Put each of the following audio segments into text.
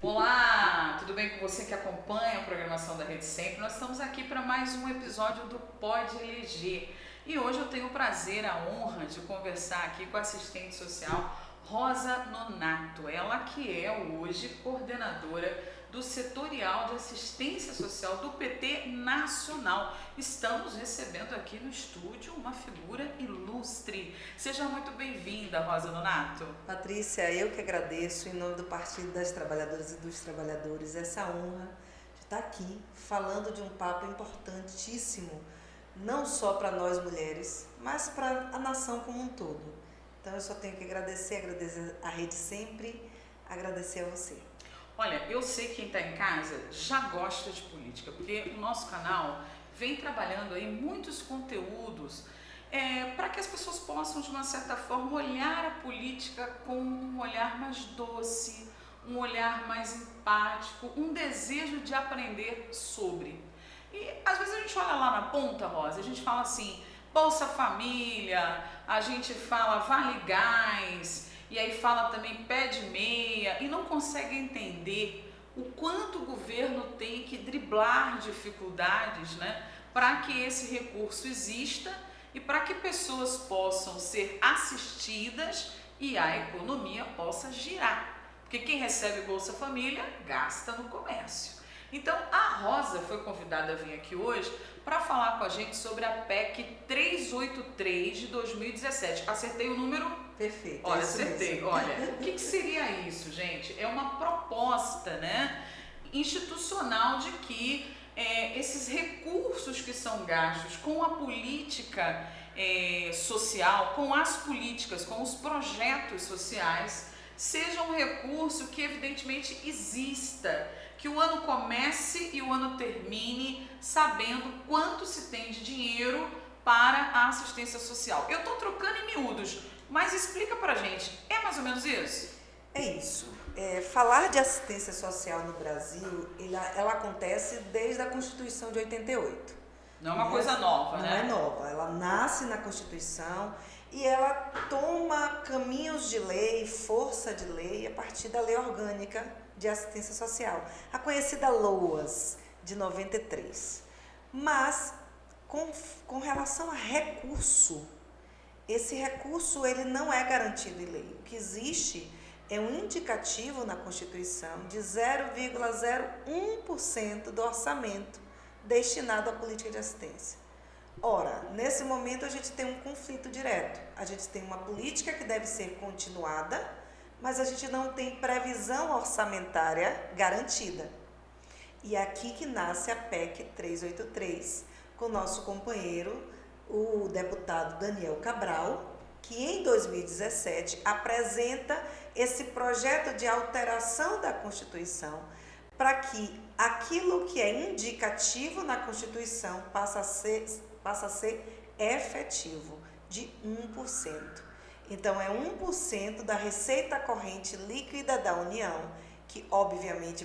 Olá, tudo bem com você que acompanha a programação da Rede Sempre? Nós estamos aqui para mais um episódio do Pode Eleger. E hoje eu tenho o prazer, a honra de conversar aqui com a assistente social Rosa Nonato. Ela que é hoje coordenadora do Setorial de Assistência Social do PT Nacional. Estamos recebendo aqui no estúdio uma figura ilustre. Seja muito bem-vinda, Rosa Nonato. Patrícia, eu que agradeço, em nome do Partido das Trabalhadoras e dos Trabalhadores, essa honra de estar aqui falando de um papo importantíssimo, não só para nós mulheres, mas para a nação como um todo. Então eu só tenho que agradecer a Rede Sempre, agradecer a você. Olha, eu sei que quem está em casa já gosta de política, porque o nosso canal vem trabalhando aí muitos conteúdos para que as pessoas possam, de uma certa forma, olhar a política com um olhar mais doce, um olhar mais empático, um desejo de aprender sobre. E às vezes a gente olha lá na ponta, Rosa, a gente fala assim, Bolsa Família, a gente fala Vale Gás, e aí fala também pé de meia e não consegue entender o quanto o governo tem que driblar dificuldades, né, para que esse recurso exista e para que pessoas possam ser assistidas e a economia possa girar. Porque quem recebe Bolsa Família gasta no comércio. Então a Rosa foi convidada a vir aqui hoje para falar com a gente sobre a PEC 383 de 2017. Acertei o número? Perfeito. Olha, acertei. Olha, o que seria isso, gente? É uma proposta, né, institucional de que esses recursos que são gastos com a política social, com as políticas, com os projetos sociais, seja um recurso que evidentemente exista, que o ano comece e o ano termine sabendo quanto se tem de dinheiro para a assistência social. Eu estou trocando em miúdos, mas explica pra gente, é mais ou menos isso? É isso. Falar de assistência social no Brasil, ela acontece desde a Constituição de 88. Não é uma coisa nova, né? Não é nova, ela nasce na Constituição e ela toma caminhos de lei, força de lei, a partir da Lei Orgânica de Assistência Social, a conhecida LOAS, de 93. Mas, com relação a recurso, esse recurso ele não é garantido em lei. O que existe é um indicativo na Constituição de 0,01% do orçamento destinado à política de assistência. Ora, nesse momento a gente tem um conflito direto. A gente tem uma política que deve ser continuada, mas a gente não tem previsão orçamentária garantida. E é aqui que nasce a PEC 383, com o nosso companheiro, o deputado Daniel Cabral, que em 2017 apresenta esse projeto de alteração da Constituição para que aquilo que é indicativo na Constituição passe a ser efetivo, de 1%. Então, é 1% da receita corrente líquida da União, que obviamente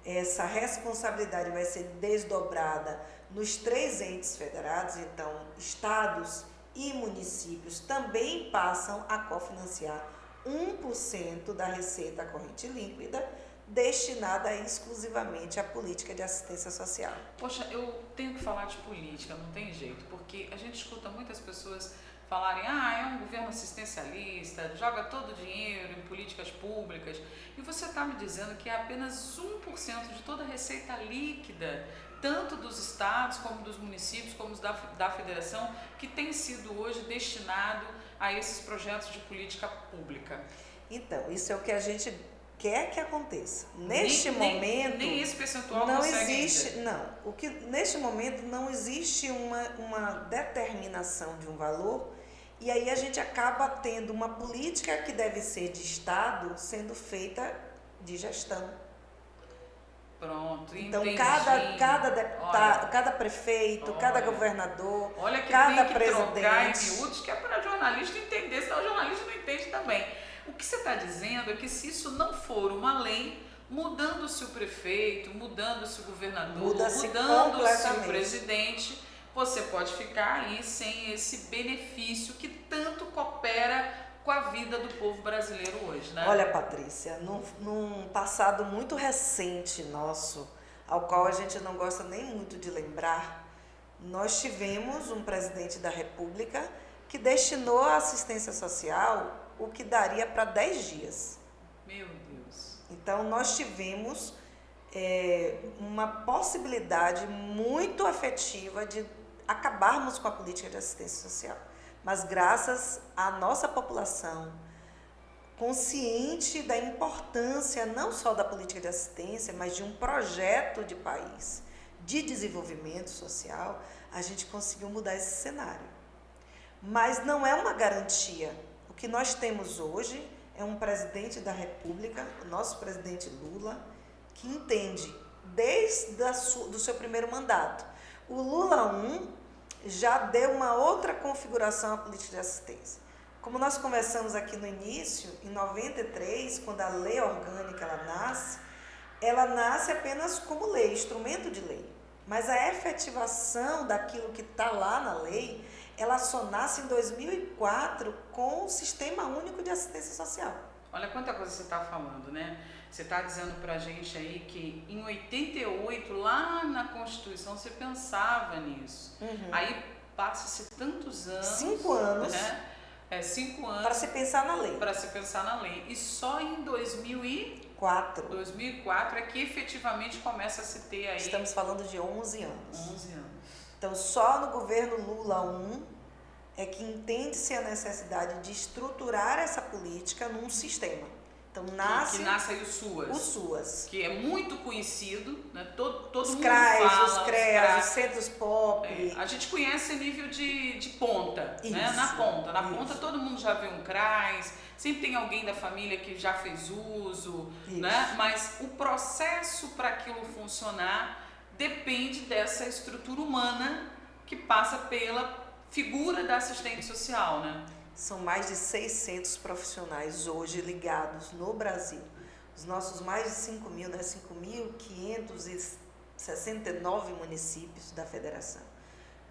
essa responsabilidade vai ser desdobrada nos 3 entes federados, então estados e municípios também passam a cofinanciar 1% da receita corrente líquida destinada exclusivamente à política de assistência social. Poxa, eu tenho que falar de política, não tem jeito, porque a gente escuta muitas pessoas falarem, é um governo assistencialista, joga todo o dinheiro em políticas públicas, e você está me dizendo que é apenas 1% de toda a receita líquida, tanto dos estados, como dos municípios, como da federação, que tem sido hoje destinado a esses projetos de política pública. Então, isso é o que a gente quer que aconteça. Neste momento, nem esse percentual não consegue existe, ainda. não. Neste momento não existe uma determinação de um valor, e aí a gente acaba tendo uma política que deve ser de Estado sendo feita de gestão. Pronto, então entendi. cada deputado, cada prefeito, cada governador, olha que cada tem que presidente. trocar em miúdos, que é para o jornalista entender, senão o jornalista não entende também. O que você está dizendo é que se isso não for uma lei, mudando-se o prefeito, mudando-se o governador, mudando-se o presidente, você pode ficar aí sem esse benefício que tanto coopera com a vida do povo brasileiro hoje, né? Olha, Patrícia, num passado muito recente nosso, ao qual a gente não gosta nem muito de lembrar, nós tivemos um presidente da República que destinou à assistência social o que daria para 10 dias. Meu Deus. Então, nós tivemos uma possibilidade muito afetiva de acabarmos com a política de assistência social. Mas graças à nossa população, consciente da importância não só da política de assistência, mas de um projeto de país, de desenvolvimento social, a gente conseguiu mudar esse cenário. Mas não é uma garantia. O que nós temos hoje é um presidente da República, o nosso presidente Lula, que entende desde do seu primeiro mandato. O Lula 1 já deu uma outra configuração à política de assistência. Como nós conversamos aqui no início, em 93, quando a lei orgânica ela nasce apenas como lei, instrumento de lei. Mas a efetivação daquilo que está lá na lei, ela só nasce em 2004 com o Sistema Único de Assistência Social. Olha quanta coisa você está falando, né? Você está dizendo para a gente aí que em 88, lá na Constituição, você pensava nisso. Uhum. Aí passa-se tantos anos. 5 anos. Né? 5 anos. Para se pensar na lei. Para se pensar na lei. E só em 2004 é que efetivamente começa a se ter aí. Estamos falando de 11 anos. 11 anos. Então, só no governo Lula 1 é que entende-se a necessidade de estruturar essa política num sistema. Então, que nasce aí o SUAS. O SUAS. Que é muito conhecido, né? Todo os mundo CRAs, fala. Os CREAS, os centros POP. A gente conhece a nível de ponta, isso, né? Na ponta. Na isso. ponta todo mundo já viu um CRAS, sempre tem alguém da família que já fez uso, né? Mas o processo para aquilo funcionar depende dessa estrutura humana que passa pela figura da assistente social, né? São mais de 600 profissionais hoje ligados no Brasil. Os nossos mais de 5 mil, né? 5.569 municípios da federação.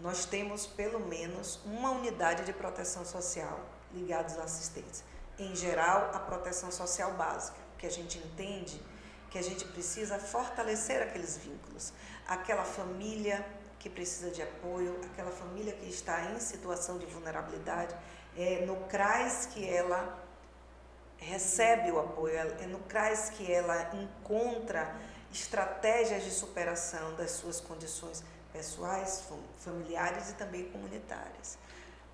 Nós temos pelo menos uma unidade de proteção social ligados à assistência. Em geral, a proteção social básica, que a gente entende que a gente precisa fortalecer aqueles vínculos. Aquela família que precisa de apoio, aquela família que está em situação de vulnerabilidade, é no CRAS que ela recebe o apoio, é no CRAS que ela encontra estratégias de superação das suas condições pessoais, familiares e também comunitárias.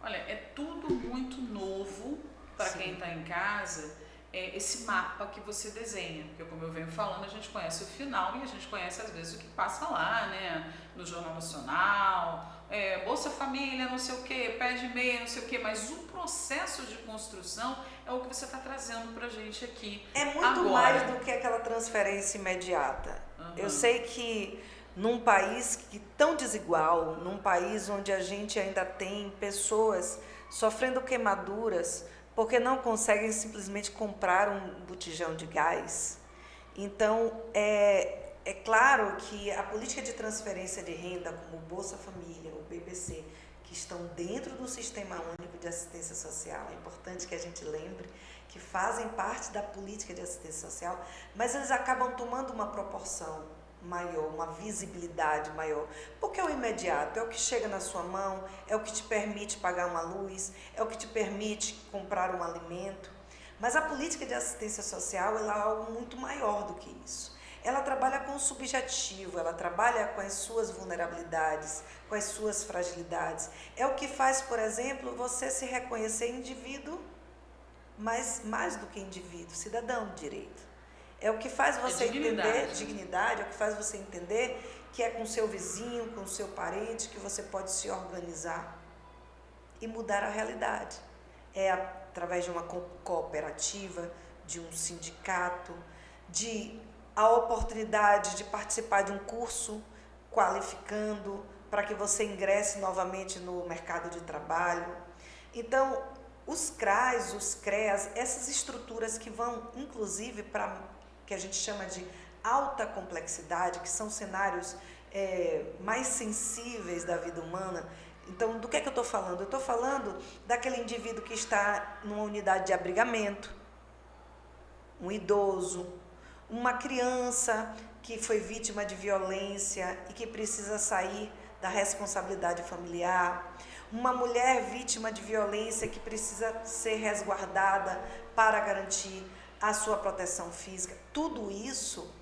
Olha, é tudo muito novo para quem está em casa, esse mapa que você desenha, porque como eu venho falando, a gente conhece o final e a gente conhece às vezes o que passa lá, né, no Jornal Nacional, Bolsa Família, não sei o que, pé de meia, não sei o que, mas o processo de construção é o que você está trazendo para a gente aqui. É muito agora. Mais do que aquela transferência imediata. Uhum. Eu sei que num país tão desigual, num país onde a gente ainda tem pessoas sofrendo queimaduras porque não conseguem simplesmente comprar um botijão de gás. Então, é claro que a política de transferência de renda, como o Bolsa Família, o BBC, que estão dentro do Sistema Único de Assistência Social, é importante que a gente lembre que fazem parte da política de assistência social, mas eles acabam tomando uma proporção maior, uma visibilidade maior, porque é o imediato, é o que chega na sua mão, é o que te permite pagar uma luz, é o que te permite comprar um alimento. Mas a política de assistência social ela é algo muito maior do que isso. Ela trabalha com o subjetivo, ela trabalha com as suas vulnerabilidades, com as suas fragilidades. É o que faz, por exemplo, você se reconhecer indivíduo, mas mais do que indivíduo, cidadão de direito. É o que faz você entender dignidade, é o que faz você entender que é com seu vizinho, com seu parente, que você pode se organizar e mudar a realidade. É através de uma cooperativa, de um sindicato, de a oportunidade de participar de um curso qualificando para que você ingresse novamente no mercado de trabalho. Então, os CRAs, os CREAs, essas estruturas que vão, inclusive, para que a gente chama de alta complexidade, que são cenários mais sensíveis da vida humana, Então, do que é que eu estou falando? Eu estou falando daquele indivíduo que está numa unidade de abrigamento, um idoso, uma criança que foi vítima de violência e que precisa sair da responsabilidade familiar, uma mulher vítima de violência que precisa ser resguardada para garantir a sua proteção física. Tudo isso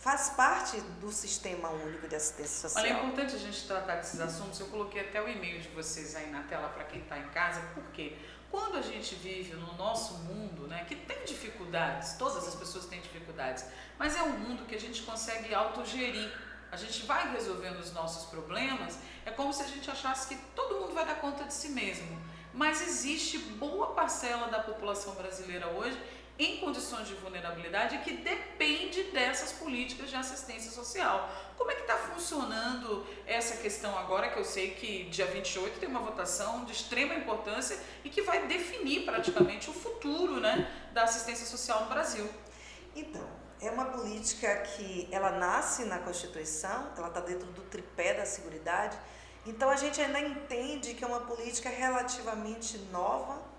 faz parte do Sistema Único de Assistência Social. Olha, é importante a gente tratar desses assuntos. Eu coloquei até o e-mail de vocês aí na tela para quem está em casa, porque quando a gente vive no nosso mundo, né, que tem dificuldades, todas as pessoas têm dificuldades, mas é um mundo que a gente consegue autogerir. A gente vai resolvendo os nossos problemas, é como se a gente achasse que todo mundo vai dar conta de si mesmo. Mas existe boa parcela da população brasileira hoje em condições de vulnerabilidade que depende dessas políticas de assistência social. Como é que está funcionando essa questão agora, que eu sei que dia 28 tem uma votação de extrema importância e que vai definir praticamente o futuro, né, da assistência social no Brasil? Então, é uma política que ela nasce na Constituição, ela está dentro do tripé da Seguridade, então a gente ainda entende que é uma política relativamente nova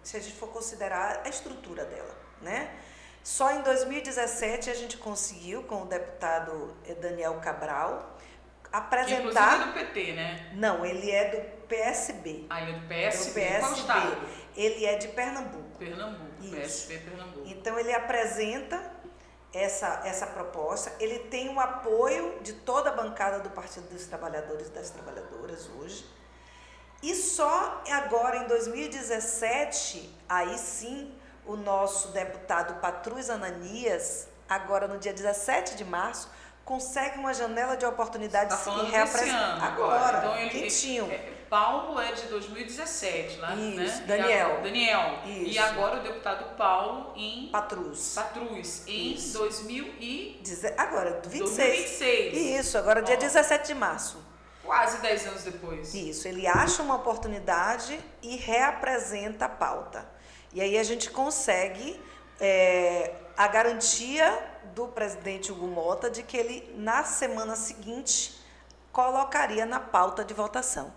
se a gente for considerar a estrutura dela, né? Só em 2017 a gente conseguiu, com o deputado Daniel Cabral, apresentar... Que inclusive é do PT, né? Não, ele é do PSB. Ah, ele é do PSB? Do PSB. Qual estado? Ele é de Pernambuco. Pernambuco, isso. PSB Pernambuco. Então ele apresenta essa proposta, ele tem o apoio de toda a bancada do Partido dos Trabalhadores e das Trabalhadoras hoje. E só agora, em 2017, aí sim, o nosso deputado Patrus Ananias, agora no dia 17 de março, consegue uma janela de oportunidades e reapresenta. Agora, então, quentinho. Paulo é de 2017, lá, isso, né? Daniel. Isso. E agora o deputado Paulo em... Patrus, em isso. 2026. Agora, 26. Isso, agora dia 17 de março. Quase 10 anos depois. Isso, ele acha uma oportunidade e reapresenta a pauta. E aí a gente consegue a garantia do presidente Hugo Mota de que ele, na semana seguinte, colocaria na pauta de votação.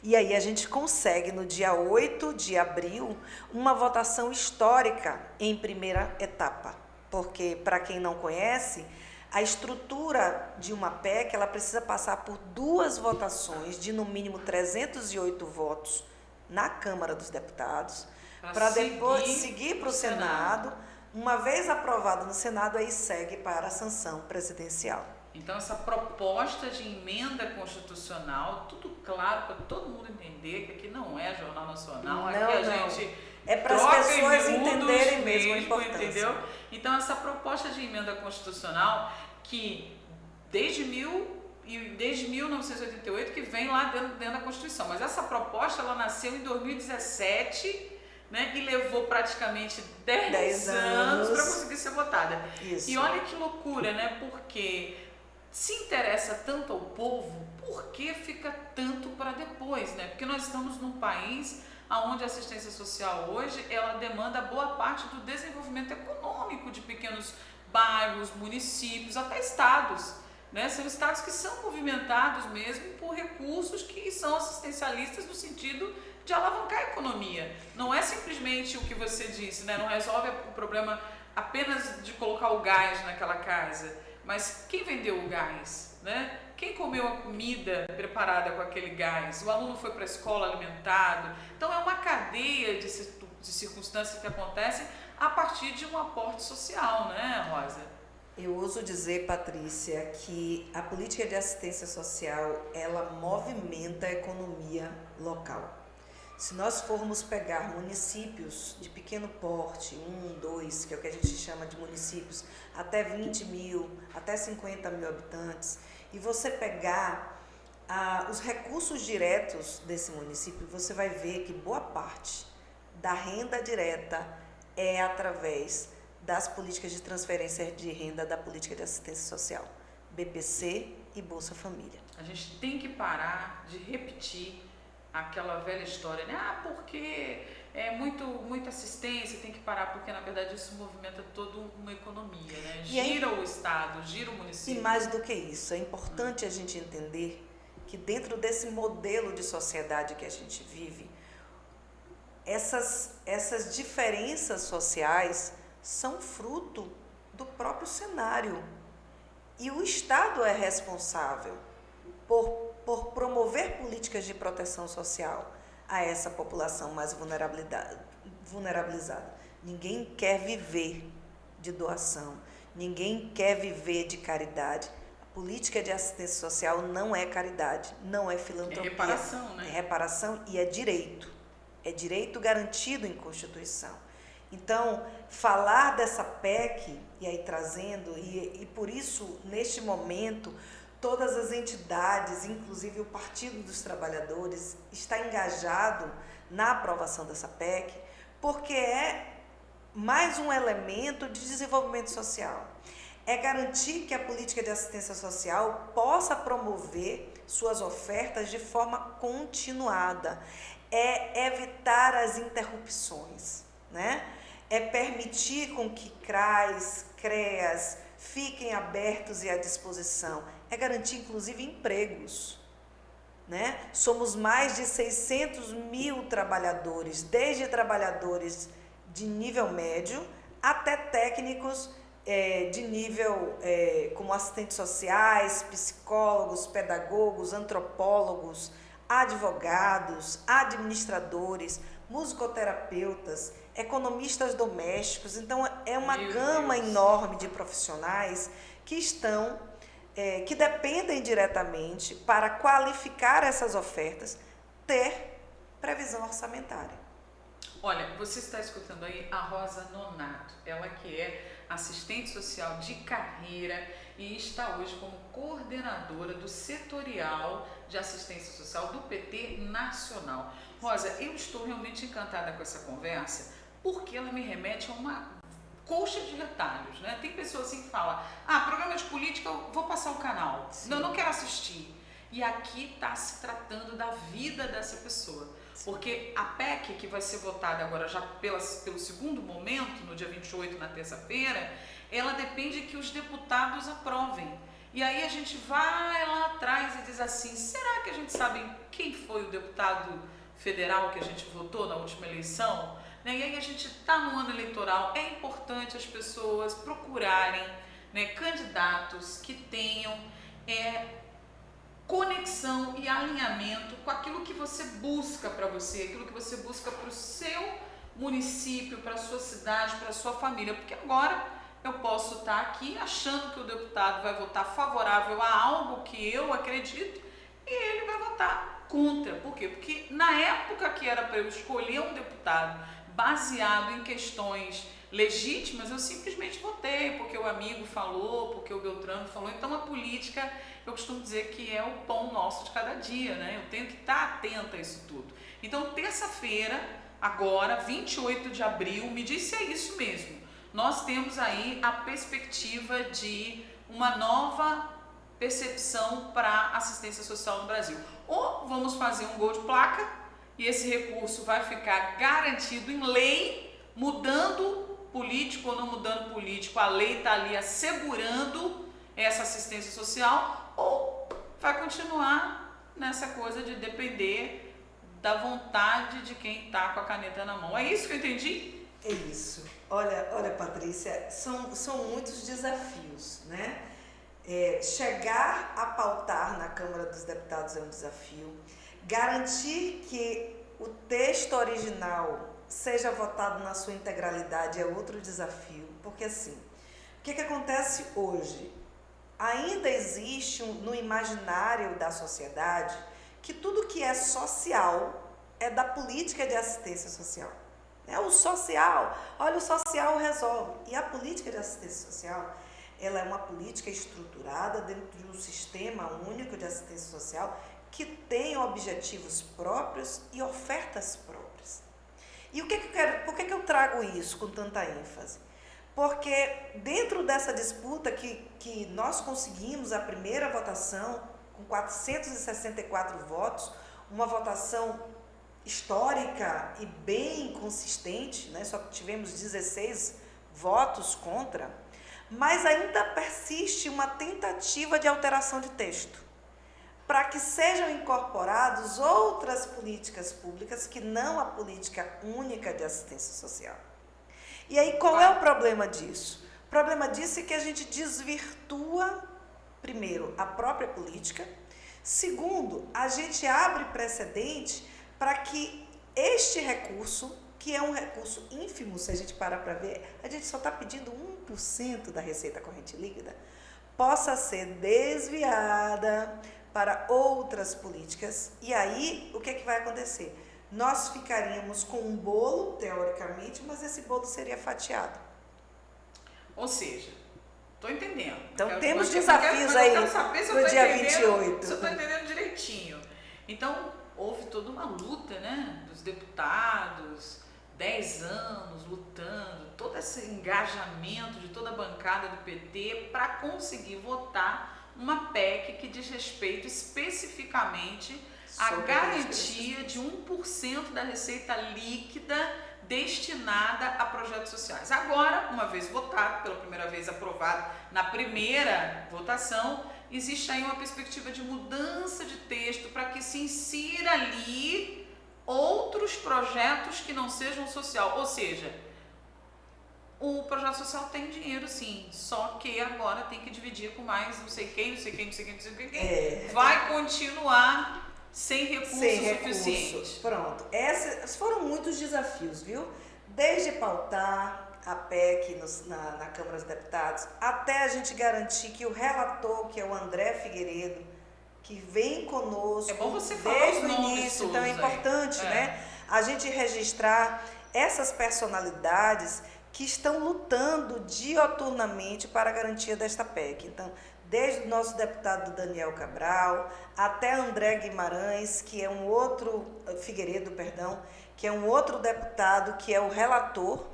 E aí a gente consegue, no dia 8 de abril, uma votação histórica em primeira etapa. Porque, para quem não conhece, a estrutura de uma PEC, ela precisa passar por 2 votações de, no mínimo, 308 votos na Câmara dos Deputados, para depois seguir para o Senado. Uma vez aprovado no Senado, aí segue para a sanção presidencial. Então, essa proposta de emenda constitucional, tudo claro para todo mundo entender que aqui não é Jornal Nacional, aqui a gente é para as pessoas entenderem mesmo a importância. Entendeu? Então, essa proposta de emenda constitucional que desde 1988 que vem lá dentro da Constituição, mas essa proposta ela nasceu em 2017, né, e levou praticamente 10 anos para conseguir ser votada. Isso. E olha que loucura, né? Porque se interessa tanto ao povo, por que fica tanto para depois, né? Porque nós estamos num país onde a assistência social hoje, ela demanda boa parte do desenvolvimento econômico de pequenos bairros, municípios, até estados, né? São estados que são movimentados mesmo por recursos que são assistencialistas no sentido de alavancar a economia. Não é simplesmente o que você disse, né? Não resolve o problema apenas de colocar o gás naquela casa, mas quem vendeu o gás, né? Quem comeu a comida preparada com aquele gás? O aluno foi para a escola alimentado? Então é uma cadeia de circunstâncias que acontecem a partir de um aporte social, né, Rosa? Eu ouso dizer, Patrícia, que a política de assistência social, ela movimenta a economia local. Se nós formos pegar municípios de pequeno porte, 1, 2, que é o que a gente chama de municípios, até 20 mil, até 50 mil habitantes, e você pegar os recursos diretos desse município, você vai ver que boa parte da renda direta é através das políticas de transferência de renda da política de assistência social, BPC e Bolsa Família. A gente tem que parar de repetir aquela velha história, né? Porque é muita assistência, tem que parar, porque na verdade isso movimenta toda uma economia, né? Gira o estado, gira o município. E mais do que isso, é importante a gente entender que dentro desse modelo de sociedade que a gente vive, essas diferenças sociais são fruto do próprio cenário. E o Estado é responsável por promover políticas de proteção social a essa população mais vulnerabilizada. Ninguém quer viver de doação, ninguém quer viver de caridade. A política de assistência social não é caridade, não é filantropia. É reparação, né? É reparação e é direito. É direito garantido em Constituição. Então, falar dessa PEC, e aí trazendo, e por isso, neste momento, todas as entidades, inclusive o Partido dos Trabalhadores, está engajado na aprovação dessa PEC, porque é mais um elemento de desenvolvimento social. É garantir que a política de assistência social possa promover suas ofertas de forma continuada. É evitar as interrupções, né? É permitir com que CREAS fiquem abertos e à disposição. É garantir, inclusive, empregos, né? Somos mais de 600 mil trabalhadores, desde trabalhadores de nível médio até técnicos de nível como assistentes sociais, psicólogos, pedagogos, antropólogos, advogados, administradores, musicoterapeutas, economistas domésticos. Então, é uma gama enorme de profissionais que estão, que dependem diretamente para qualificar essas ofertas, ter previsão orçamentária. Olha, você está escutando aí a Rosa Nonato, ela que é assistente social de carreira e está hoje como coordenadora do setorial de assistência social do PT Nacional. Rosa, eu estou realmente encantada com essa conversa, porque ela me remete a uma colcha de retalhos, né? Tem pessoas assim que falam, programa de política, eu vou passar o canal, eu não quero assistir. E aqui está se tratando da vida dessa pessoa. Porque a PEC, que vai ser votada agora já pelo segundo momento, no dia 28, na terça-feira, ela depende que os deputados aprovem. E aí a gente vai lá atrás e diz assim, será que a gente sabe quem foi o deputado federal que a gente votou na última eleição? E aí a gente está no ano eleitoral, é importante as pessoas procurarem, né, candidatos que tenham conexão e alinhamento com aquilo que você busca para você, aquilo que você busca para o seu município, para a sua cidade, para a sua família. Porque agora eu posso estar aqui achando que o deputado vai votar favorável a algo que eu acredito e ele vai votar contra. Por quê? Porque na época que era para eu escolher um deputado baseado em questões legítimas, eu simplesmente votei porque o amigo falou, porque o Beltrano falou. Então a política, eu costumo dizer que é o pão nosso de cada dia, né? Eu tenho que estar atenta a isso tudo. Então terça-feira, agora, 28 de abril, me disse é isso mesmo. Nós temos aí a perspectiva de uma nova percepção para assistência social no Brasil. Ou vamos fazer um gol de placa e esse recurso vai ficar garantido em lei, mudando político ou não mudando político, a lei está ali assegurando essa assistência social, ou vai continuar nessa coisa de depender da vontade de quem está com a caneta na mão. É isso que eu entendi? É isso. Olha, Patrícia, são muitos desafios, né? Chegar a pautar na Câmara dos Deputados é um desafio. Garantir que o texto original seja votado na sua integralidade é outro desafio. Porque assim, o que acontece hoje? Ainda existe no imaginário da sociedade que tudo que é social é da política de assistência social. É o social, olha, o social resolve. E a política de assistência social, ela é uma política estruturada dentro de um sistema único de assistência social que tem objetivos próprios e ofertas próprias. E por que eu trago isso com tanta ênfase? Porque dentro dessa disputa que nós conseguimos a primeira votação com 464 votos, uma votação histórica e bem consistente, né? Só tivemos 16 votos contra, mas ainda persiste uma tentativa de alteração de texto. para que sejam incorporadas outras políticas públicas que não a política única de assistência social. E aí, qual é o problema disso? O problema disso é que a gente desvirtua, primeiro, a própria política. Segundo, a gente abre precedente para que este recurso, que é um recurso ínfimo, se a gente parar para ver, a gente só está pedindo 1% da receita corrente líquida, possa ser desviada para outras políticas. E aí, o que é que vai acontecer? Nós ficaríamos com um bolo, teoricamente, mas esse bolo seria fatiado. Ou seja, estou entendendo. Então, temos desafios aí no dia 28. Se eu estou entendendo direitinho. Então, houve toda uma luta, né, dos deputados, 10 anos lutando, todo esse engajamento de toda a bancada do PT para conseguir votar uma PEC que diz respeito especificamente à garantia de 1% da receita líquida destinada a projetos sociais. Agora, uma vez votado, pela primeira vez aprovado na primeira votação, existe aí uma perspectiva de mudança de texto para que se insira ali outros projetos que não sejam social. Ou seja, o projeto social tem dinheiro sim, só que agora tem que dividir com mais não sei quem. Vai continuar sem recurso suficiente. Pronto. Esses foram muitos desafios, viu? Desde pautar a PEC na Câmara dos Deputados, até a gente garantir que o relator, que é o André Figueiredo, que vem conosco desde o início, então é importante, né? A gente registrar essas personalidades que estão lutando dioturnamente para a garantia desta PEC. Então, desde o nosso deputado Daniel Cabral, até André Guimarães, que é um outro, Figueiredo, perdão, que é um outro deputado que é o relator,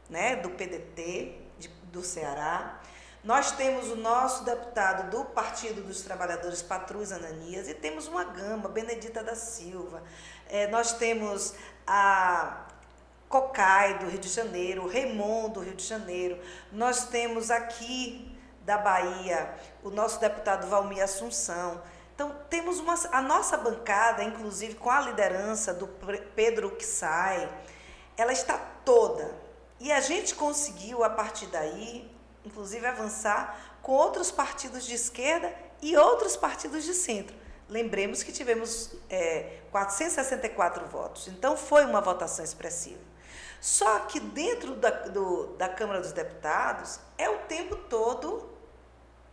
né, do PDT, do Ceará. Nós temos o nosso deputado do Partido dos Trabalhadores, Patrus Ananias, e temos uma gama, Benedita da Silva. Nós temos a Cocai, do Rio de Janeiro, o Raimon, do Rio de Janeiro. Nós temos aqui da Bahia o nosso deputado Valmir Assunção. Então, temos a nossa bancada, inclusive com a liderança do Pedro Uxai, ela está toda. E a gente conseguiu, a partir daí, inclusive avançar com outros partidos de esquerda e outros partidos de centro. Lembremos que tivemos 464 votos, então foi uma votação expressiva. Só que dentro da Câmara dos Deputados é o tempo todo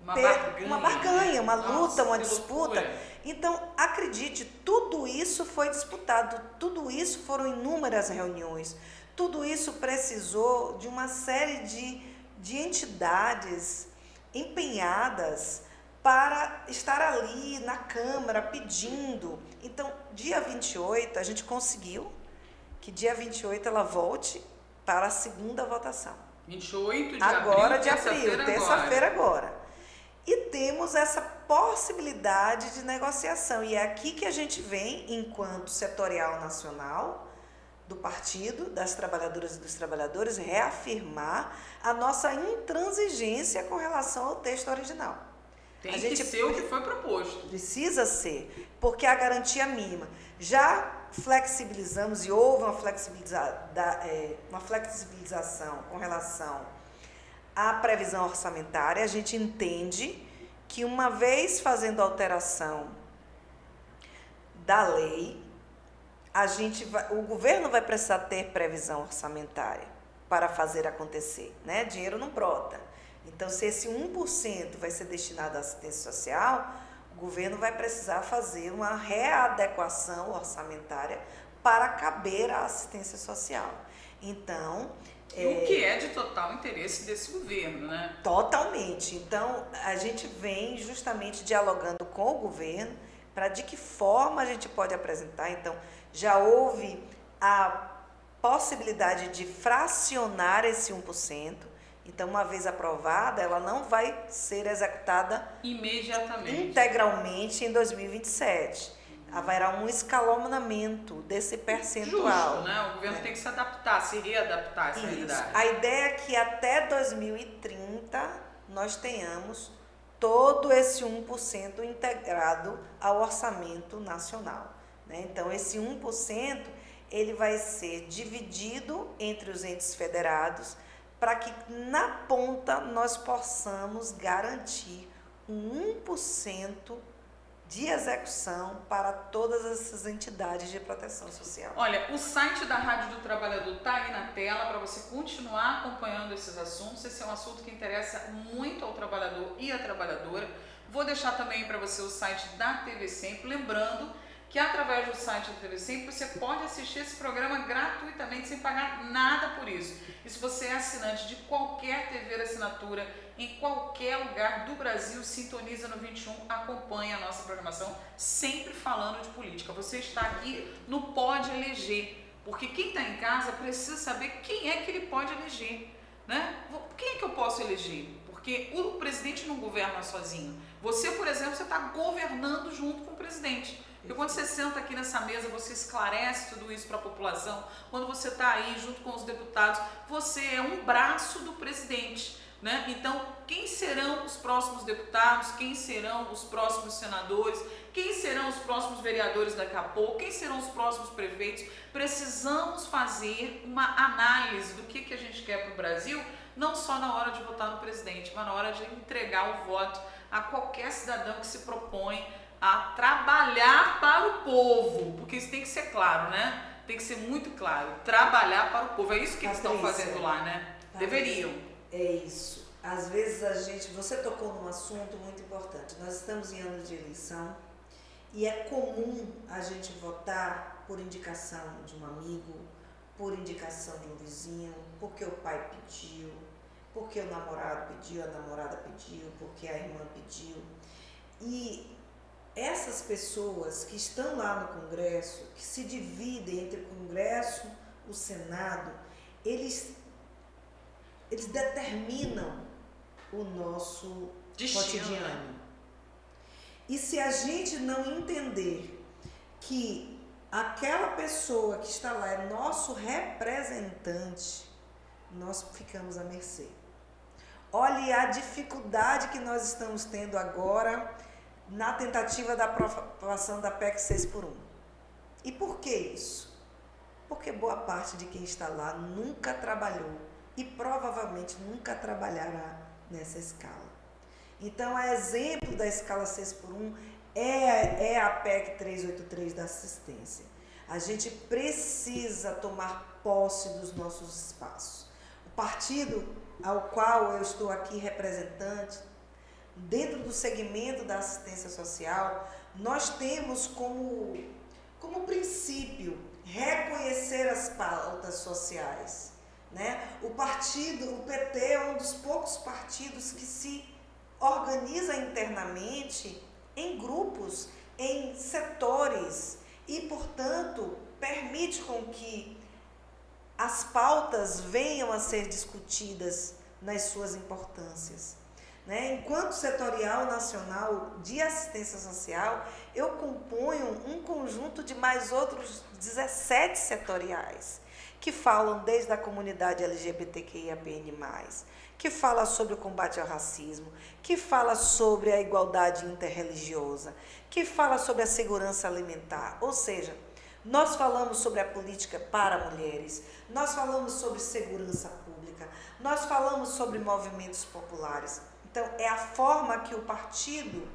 uma barganha, uma luta, uma disputa. Então, acredite, tudo isso foi disputado, tudo isso foram inúmeras reuniões, tudo isso precisou de uma série de entidades empenhadas para estar ali na Câmara pedindo. Então, dia 28, a gente conseguiu que dia 28 ela volte para a segunda votação. 28 de agora, de abril, terça-feira agora. E temos essa possibilidade de negociação. E é aqui que a gente vem, enquanto setorial nacional do Partido das Trabalhadoras e dos Trabalhadores, reafirmar a nossa intransigência com relação ao texto original. Tem que ser o que foi proposto. Precisa ser, porque é a garantia mínima. Já flexibilizamos e houve uma flexibilização com relação à previsão orçamentária. A gente entende que uma vez fazendo alteração da lei, o governo vai precisar ter previsão orçamentária para fazer acontecer, né? Dinheiro não brota. Então, se esse 1% vai ser destinado à assistência social, o governo vai precisar fazer uma readequação orçamentária para caber à assistência social. Então, o que é de total interesse desse governo, né? Totalmente. Então, a gente vem justamente dialogando com o governo para de que forma a gente pode apresentar. Então, já houve a possibilidade de fracionar esse 1%. Então, uma vez aprovada, ela não vai ser executada imediatamente, integralmente em 2027. Haverá um escalonamento desse percentual. Justo, né? O governo tem que se adaptar, se readaptar a essa realidade. A ideia é que até 2030 nós tenhamos todo esse 1% integrado ao orçamento nacional, né? Então, esse 1%, ele vai ser dividido entre os entes federados para que, na ponta, nós possamos garantir um 1% de execução para todas essas entidades de proteção social. Olha, o site da Rádio do Trabalhador está aí na tela para você continuar acompanhando esses assuntos. Esse é um assunto que interessa muito ao trabalhador e à trabalhadora. Vou deixar também para você o site da TV Sempre, lembrando que através do site da TV Sempre você pode assistir esse programa gratuitamente, sem pagar nada por isso. E se você é assinante de qualquer TV de assinatura, em qualquer lugar do Brasil, sintoniza no 21, acompanha a nossa programação, sempre falando de política. Você está aqui no Pode Eleger, porque quem está em casa precisa saber quem é que ele pode eleger, né? Quem é que eu posso eleger? Porque o presidente não governa sozinho. Você, por exemplo, você está governando junto com o presidente. Porque quando você senta aqui nessa mesa, você esclarece tudo isso para a população. Quando você está aí junto com os deputados, você é um braço do presidente, né? Então, quem serão os próximos deputados? Quem serão os próximos senadores? Quem serão os próximos vereadores daqui a pouco? Quem serão os próximos prefeitos? Precisamos fazer uma análise do que a gente quer para o Brasil, não só na hora de votar no presidente, mas na hora de entregar o voto a qualquer cidadão que se propõe a trabalhar para o povo, porque isso tem que ser claro, né? Tem que ser muito claro, trabalhar para o povo. É isso que eles estão fazendo lá, né? Deveriam. É isso. Às vezes você tocou num assunto muito importante. Nós estamos em ano de eleição e é comum a gente votar por indicação de um amigo, por indicação de um vizinho, porque o pai pediu, porque o namorado pediu, a namorada pediu, porque a irmã pediu. E essas pessoas que estão lá no Congresso, que se dividem entre o Congresso, o Senado, eles determinam o nosso destino, cotidiano. Né? E se a gente não entender que aquela pessoa que está lá é nosso representante, nós ficamos à mercê. Olhe a dificuldade que nós estamos tendo agora na tentativa da aprovação da PEC 6x1. E por que isso? Porque boa parte de quem está lá nunca trabalhou e provavelmente nunca trabalhará nessa escala. Então, a exemplo da escala 6x1 é a PEC 383 da assistência. A gente precisa tomar posse dos nossos espaços. O partido ao qual eu estou aqui representante, dentro do segmento da assistência social, nós temos como princípio reconhecer as pautas sociais, né? O PT é um dos poucos partidos que se organiza internamente em grupos, em setores e, portanto, permite com que as pautas venham a ser discutidas nas suas importâncias. Né? Enquanto setorial nacional de assistência social, eu componho um conjunto de mais outros 17 setoriais, que falam desde a comunidade LGBTQIAPN+, que fala sobre o combate ao racismo, que fala sobre a igualdade interreligiosa, que fala sobre a segurança alimentar. Ou seja, nós falamos sobre a política para mulheres, nós falamos sobre segurança pública, nós falamos sobre movimentos populares. Então, é a forma que o partido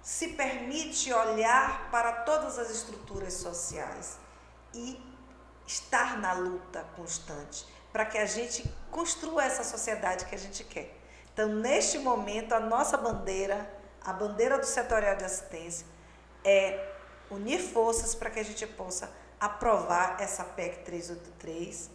se permite olhar para todas as estruturas sociais e estar na luta constante para que a gente construa essa sociedade que a gente quer. Então, neste momento, a nossa bandeira, a bandeira do setorial de assistência, é unir forças para que a gente possa aprovar essa PEC 383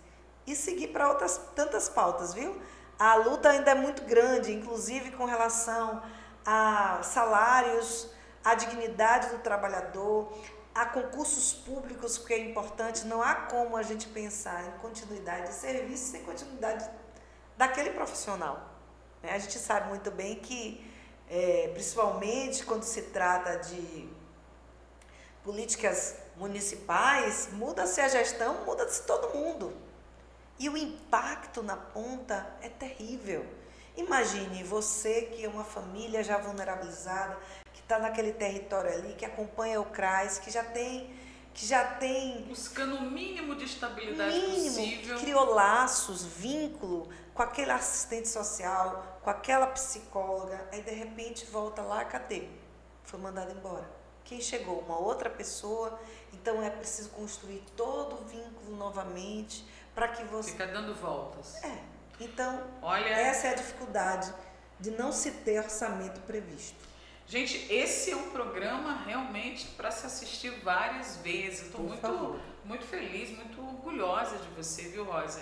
e seguir para outras tantas pautas, viu? A luta ainda é muito grande, inclusive com relação a salários, a dignidade do trabalhador, a concursos públicos, que é importante. Não há como a gente pensar em continuidade de serviço sem continuidade daquele profissional. A gente sabe muito bem que, principalmente quando se trata de políticas municipais, muda-se a gestão, muda-se todo mundo. E o impacto na ponta é terrível. Imagine você que é uma família já vulnerabilizada, que está naquele território ali, que acompanha o CRAS, que já tem buscando o mínimo de estabilidade possível. Que criou laços, vínculo com aquele assistente social, com aquela psicóloga, aí de repente volta lá, cadê? Foi mandado embora. Quem chegou? Uma outra pessoa. Então é preciso construir todo o vínculo novamente para que você... Fica dando voltas. Então, olha, essa é a dificuldade de não se ter orçamento previsto. Gente, esse é um programa realmente para se assistir várias vezes. Estou muito feliz, muito orgulhosa de você, viu, Rosa?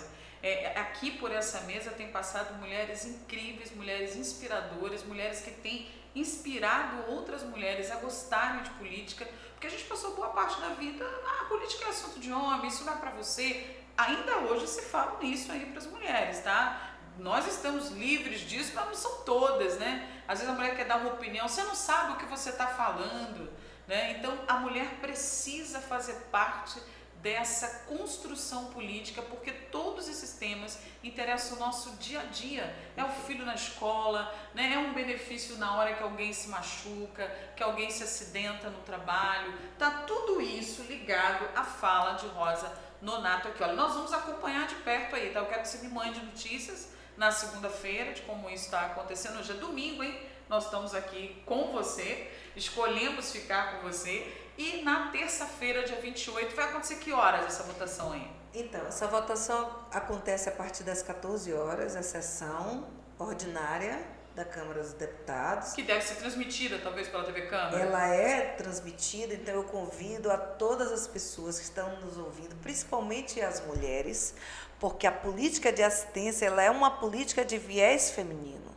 Aqui por essa mesa tem passado mulheres incríveis, mulheres inspiradoras, mulheres que têm inspirado outras mulheres a gostarem de política, porque a gente passou boa parte da vida, a política é assunto de homem, isso não é para você. Ainda hoje se fala nisso aí para as mulheres, tá? Nós estamos livres disso, mas não são todas, né? Às vezes a mulher quer dar uma opinião, você não sabe o que você está falando, né? Então a mulher precisa fazer parte dessa construção política, porque todos esses temas interessam o nosso dia a dia. É o filho na escola, né? É um benefício na hora que alguém se machuca, que alguém se acidenta no trabalho. Tá tudo isso ligado à fala de Rosa Nonato aqui. Olha, nós vamos acompanhar de perto aí, tá? Eu quero que você me mande notícias na segunda-feira de como isso está acontecendo. Hoje é domingo, hein? Nós estamos aqui com você, escolhemos ficar com você. E na terça-feira, dia 28, vai acontecer que horas essa votação aí? Então, essa votação acontece a partir das 14 horas, a sessão ordinária da Câmara dos Deputados. Que deve ser transmitida, talvez, pela TV Câmara. Ela é transmitida, então eu convido a todas as pessoas que estão nos ouvindo, principalmente as mulheres, porque a política de assistência ela é uma política de viés feminino.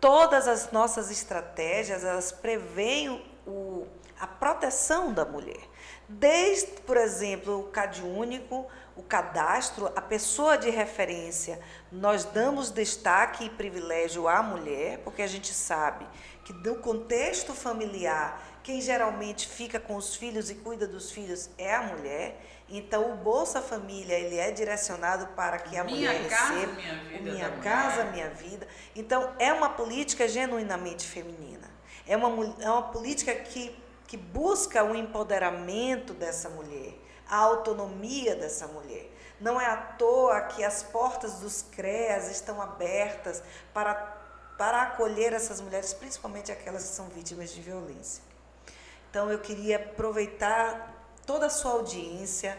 Todas as nossas estratégias, elas preveem a proteção da mulher. Desde, por exemplo, o CAD único, o cadastro, a pessoa de referência, nós damos destaque e privilégio à mulher, porque a gente sabe que no contexto familiar, quem geralmente fica com os filhos e cuida dos filhos é a mulher. Então, o Bolsa Família, ele é direcionado para que a mulher receba. Minha Casa, Minha Vida. Então, é uma política genuinamente feminina. É uma política que busca o empoderamento dessa mulher, a autonomia dessa mulher. Não é à toa que as portas dos CREAS estão abertas para acolher essas mulheres, principalmente aquelas que são vítimas de violência. Então, eu queria aproveitar toda a sua audiência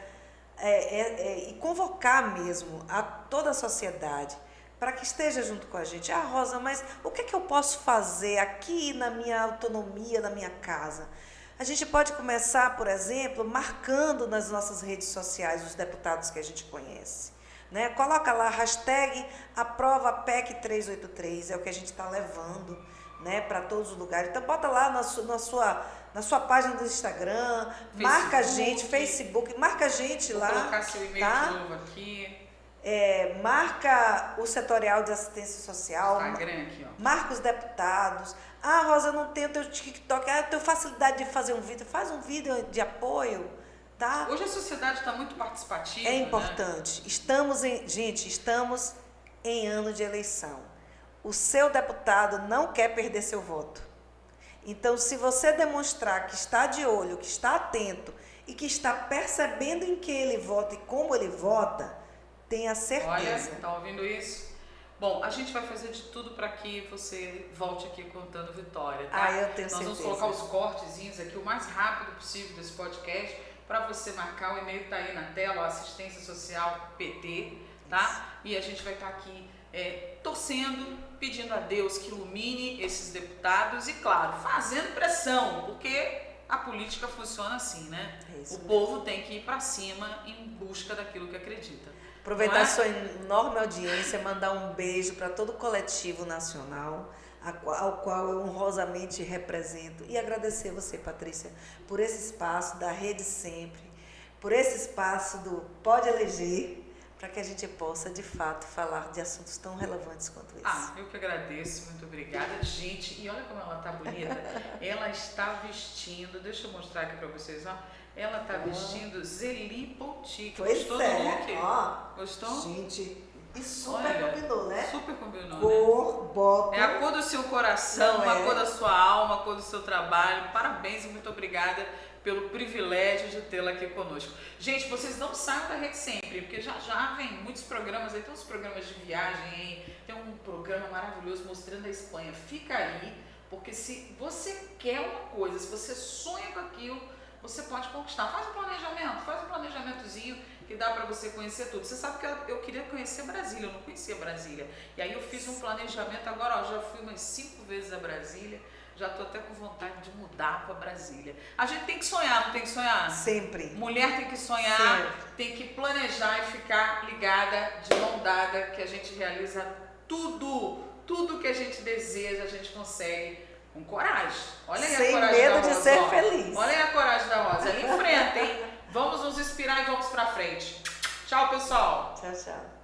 e convocar mesmo a toda a sociedade para que esteja junto com a gente. Ah, Rosa, mas o que é que eu posso fazer aqui na minha autonomia, na minha casa? A gente pode começar, por exemplo, marcando nas nossas redes sociais os deputados que a gente conhece. Né? Coloca lá, hashtag aprova PEC 383, é o que a gente está levando, né, para todos os lugares. Então, bota lá na sua página do Instagram, Facebook, marca a gente, Facebook, marca a gente lá. Vou colocar seu e-mail de novo aqui. Marca o setorial de assistência social, Instagram aqui, ó. Marca os deputados. Ah, Rosa, eu não tenho teu TikTok, eu tenho facilidade de fazer um vídeo, faz um vídeo de apoio, tá? Hoje a sociedade está muito participativa. É importante. Né? Estamos em ano de eleição. O seu deputado não quer perder seu voto. Então, se você demonstrar que está de olho, que está atento e que está percebendo em que ele vota e como ele vota, tenha certeza. Olha, está ouvindo isso? Bom, a gente vai fazer de tudo para que você volte aqui contando vitória, tá? Eu tenho certeza. Nós vamos colocar os cortezinhos aqui o mais rápido possível desse podcast para você marcar. O e-mail está aí na tela, assistência social PT, tá? Isso. E a gente vai estar aqui torcendo, pedindo a Deus que ilumine esses deputados e, claro, fazendo pressão, porque a política funciona assim, né? O povo tem que ir para cima em busca daquilo que acredita. Aproveitar a sua enorme audiência, mandar um beijo para todo o coletivo nacional, ao qual eu honrosamente represento, e agradecer você, Patrícia, por esse espaço da Rede Sempre, por esse espaço do Pode Eleger, para que a gente possa, de fato, falar de assuntos tão relevantes quanto esse. Eu que agradeço, muito obrigada. Gente, e olha como ela está bonita. Ela está vestindo, deixa eu mostrar aqui para vocês, ó. Ela está vestindo Zeli Boutique. Gostou do look? Ó, gostou? Gente, E super combinou, né? Super combinou, cor, né? bota. É a cor do seu coração, a cor da sua alma, a cor do seu trabalho. Parabéns e muito obrigada pelo privilégio de tê-la aqui conosco. Gente, vocês não saiam da Rede Sempre, porque já vem muitos programas aí, tem uns programas de viagem, hein? Tem um programa maravilhoso mostrando a Espanha. Fica aí, porque se você quer uma coisa, se você sonha com aquilo, você pode conquistar. Faz um planejamentozinho que dá para você conhecer tudo. Você sabe que eu queria conhecer Brasília, eu não conhecia Brasília. E aí eu fiz um planejamento, agora ó, já fui umas 5 vezes a Brasília, já estou até com vontade de mudar para Brasília. A gente tem que sonhar, não tem que sonhar? Sempre. Mulher tem que sonhar, Sempre. tem que planejar e ficar ligada, de mão dada, que a gente realiza tudo que a gente deseja, a gente consegue. Com coragem. Olha aí a coragem da Rosa. Sem medo de ser feliz. Olha aí a coragem da Rosa. Ela enfrenta, hein? Vamos nos inspirar e vamos pra frente. Tchau, pessoal. Tchau, tchau.